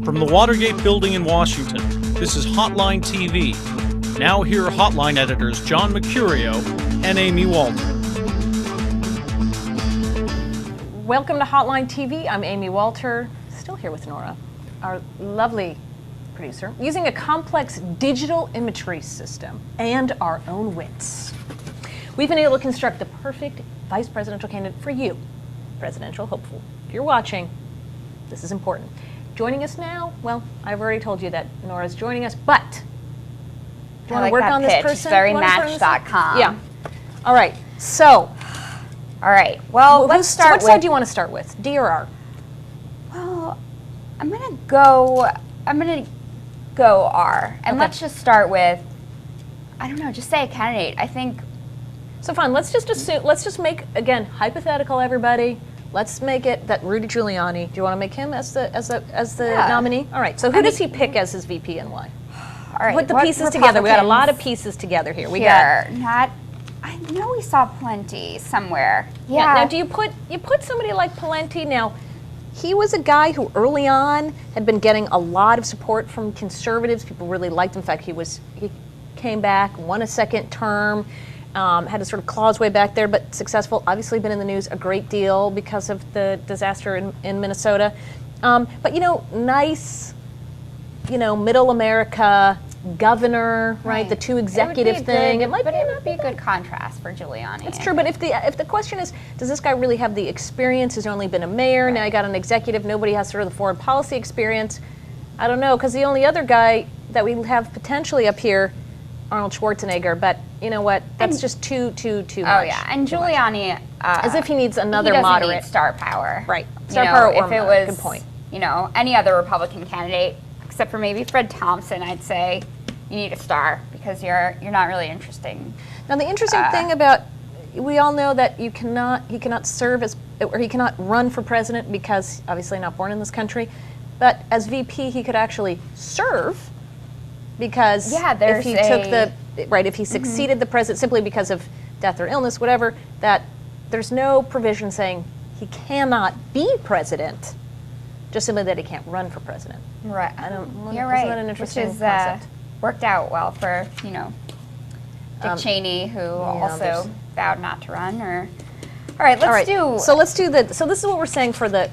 From the Watergate building in Washington, this is Hotline TV. Now here are Hotline editors John Mercurio and Amy Walter. Welcome to Hotline TV. I'm Amy Walter, still here with Nora, our lovely producer, using a complex digital imagery system and our own wits. We've been able to construct the perfect vice presidential candidate for you, presidential hopeful. If you're watching, this is important. Joining us now, well, I've already told you that Nora's joining us, but do you want to work on this person? Very match.com. Yeah. All right. So. All right. Well, let's start with. What side do you want to start with, D or R? Well, I'm gonna go R, and let's just start with. I don't know. Just say a candidate. I think. So fine. Let's just assume. Let's just make again hypothetical. Everybody. Let's make it that Rudy Giuliani. Do you want to make him as the nominee? All right. So who does he pick as his VP and why? All right. Put the pieces together. We got a lot of pieces together here. I know we saw Plenty somewhere. Yeah. Now, do you put somebody like Plenty? Now, he was a guy who early on had been getting a lot of support from conservatives. People really liked him. In fact, he came back, won a second term. Had to sort of claw his way back there, but successful. Obviously been in the news a great deal because of the disaster in Minnesota. But, nice, middle America governor, right? The two executive thing. It might be a good contrast for Giuliani. It's true, but if the question is, does this guy really have the experience? He's only been a mayor. Right. Now he got an executive. Nobody has sort of the foreign policy experience. I don't know, because the only other guy that we have potentially up here, Arnold Schwarzenegger, but you know what? That's just too much. Oh yeah, and Giuliani, as if he needs another he moderate need star power, right? Star power, or if it was, good point. Any other Republican candidate, except for maybe Fred Thompson, I'd say you need a star because you're not really interesting. Now the interesting thing about, we all know that he cannot serve as, or he cannot run for president because obviously not born in this country, but as VP he could actually serve. Because if he succeeded the president simply because of death or illness, whatever, that there's no provision saying he cannot be president, just simply that he can't run for president. Right. You're right. Isn't that an interesting Which is concept? Worked out well for Dick Cheney, who also vowed not to run. All right, let's do. So let's do the. So this is what we're saying for the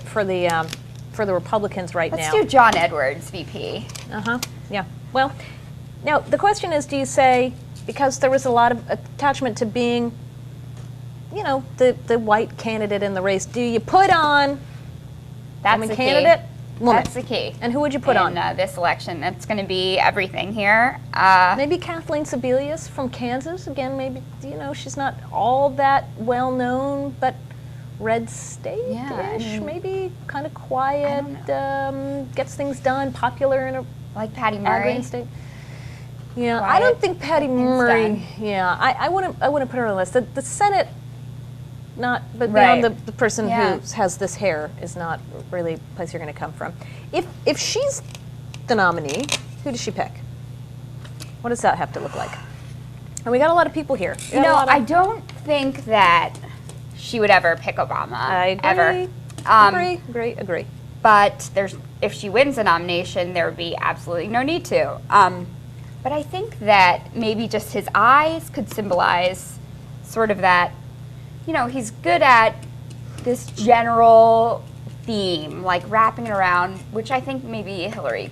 Republicans now. Let's do John Edwards, VP. Yeah. Well, now the question is, do you say, because there was a lot of attachment to being, the white candidate in the race, do you put on woman candidate? Woman. That's the key. And who would you put on? This election? That's going to be everything here. Maybe Kathleen Sebelius from Kansas. Again, maybe, she's not all that well known, but red state-ish. Yeah, maybe kind of quiet, gets things done, popular in a like Patty Murray. State. Yeah, quiet, I don't think Patty Murray. Yeah, I wouldn't put her on the list. The Senate, but beyond the person who has this hair is not really a place you're going to come from. If she's the nominee, who does she pick? What does that have to look like? And we got a lot of people here. I don't think that she would ever pick Obama. I agree. Ever. Agree. But if she wins the nomination, there would be absolutely no need to. But I think that maybe just his eyes could symbolize sort of that, he's good at this general theme, like wrapping it around, which I think maybe Hillary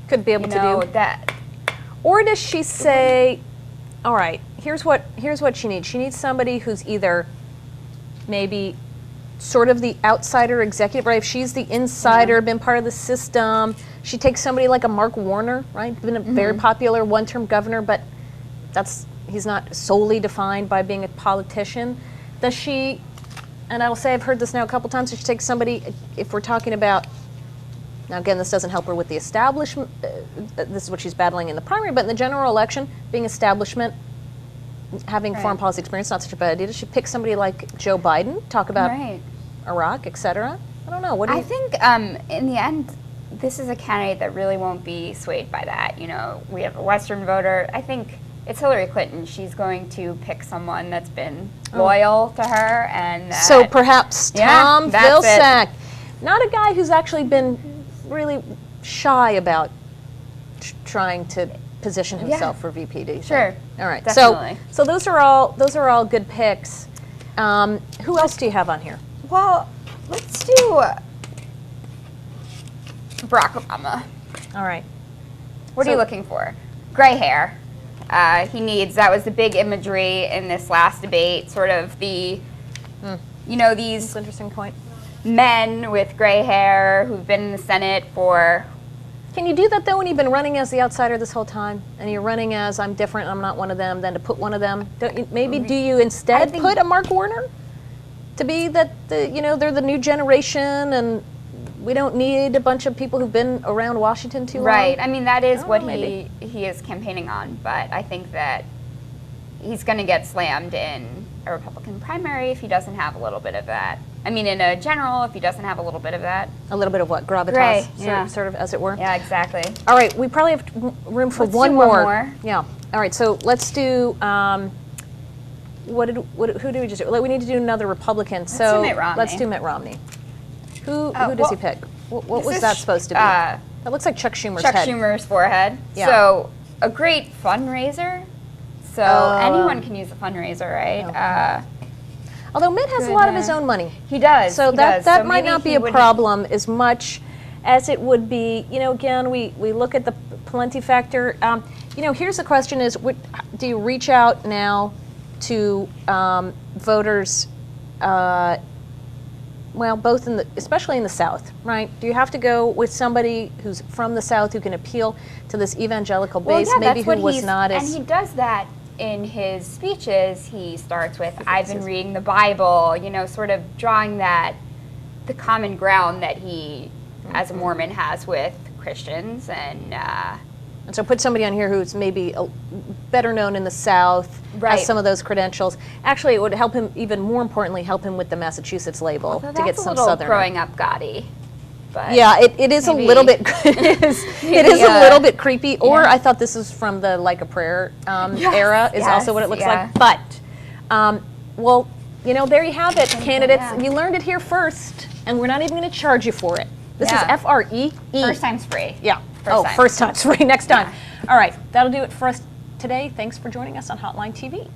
could be able to do that. Or does she say, all right, here's what she needs. She needs somebody who's either maybe sort of the outsider executive, right? If she's the insider, been part of the system, she takes somebody like a Mark Warner, right? Been a very popular one-term governor, but he's not solely defined by being a politician. Does she, and I'll say I've heard this now a couple times, does she take somebody, if we're talking about, now again, this doesn't help her with the establishment, this is what she's battling in the primary, but in the general election, being establishment, having foreign policy experience, not such a bad idea. Does she pick somebody like Joe Biden, talk about Iraq, et cetera? I don't know. I think in the end, this is a candidate that really won't be swayed by that. We have a Western voter. I think it's Hillary Clinton. She's going to pick someone that's been loyal to her, and So perhaps Yeah, Tom that's it. Vilsack, not a guy who's actually been really shy about trying to position himself for VP. Do you think? Sure. All right. Definitely. So those are all good picks. Who else do you have on here? Well, let's do Barack Obama. All right. What are you looking for? Gray hair. That was the big imagery in this last debate, sort of the, you know, these That's an interesting point. men with gray hair who've been in the Senate for, Can you do that though when you've been running as the outsider this whole time, and you're running as I'm different, I'm not one of them, then to put one of them? Do you instead put a Mark Warner to be that they're the new generation and we don't need a bunch of people who've been around Washington too long? right. I mean, that is what maybe. he is campaigning on, but I think that he's going to get slammed in a Republican primary if he doesn't have a little bit of that. I mean, in a general, if he doesn't have a little bit of that. A little bit of what? Gravitas, Gray, yeah. sort of, as it were? Yeah, exactly. All right, we probably have room for Let's one do one more. more. Yeah. All right, so let's do, who did we just do? We need to do another Republican. do Mitt Romney. Let's do Mitt Romney. Who does well, he pick? What this was is that supposed to be? That looks like Chuck Schumer's Chuck head. Schumer's forehead. Yeah. So a great fundraiser. So anyone can use a fundraiser, right? Although Mitt has a lot of his own money. He does. So he that does. So might maybe not be he a wouldn't- problem as much as it would be, again, we look at the plenty factor. Here's the question is, do you reach out now to voters, both especially in the South, right? Do you have to go with somebody who's from the South who can appeal to this evangelical base, maybe that's who what was not as... And he does that in his speeches. He starts with, I've been reading the Bible, sort of drawing the common ground that he, as a Mormon, has with Christians. And so put somebody on here who's maybe better known in the South, Right. has some of those credentials. Actually, it would help him, even more importantly, help him with the Massachusetts label so to get that's some a little Southern. growing up gaudy. But Yeah, it is maybe- a little bit. It is a little bit creepy. Or yeah. I thought this was from the Like a Prayer Yes, era. Is also yes, what it looks yeah. like. But there you have it, candidates. yeah. You learned it here first, and we're not even going to charge you for it. This is Yeah. FREE. First time's free. Yeah. First time. First time's free. Next time. All right, that'll do it for us today. Thanks for joining us on Hotline TV.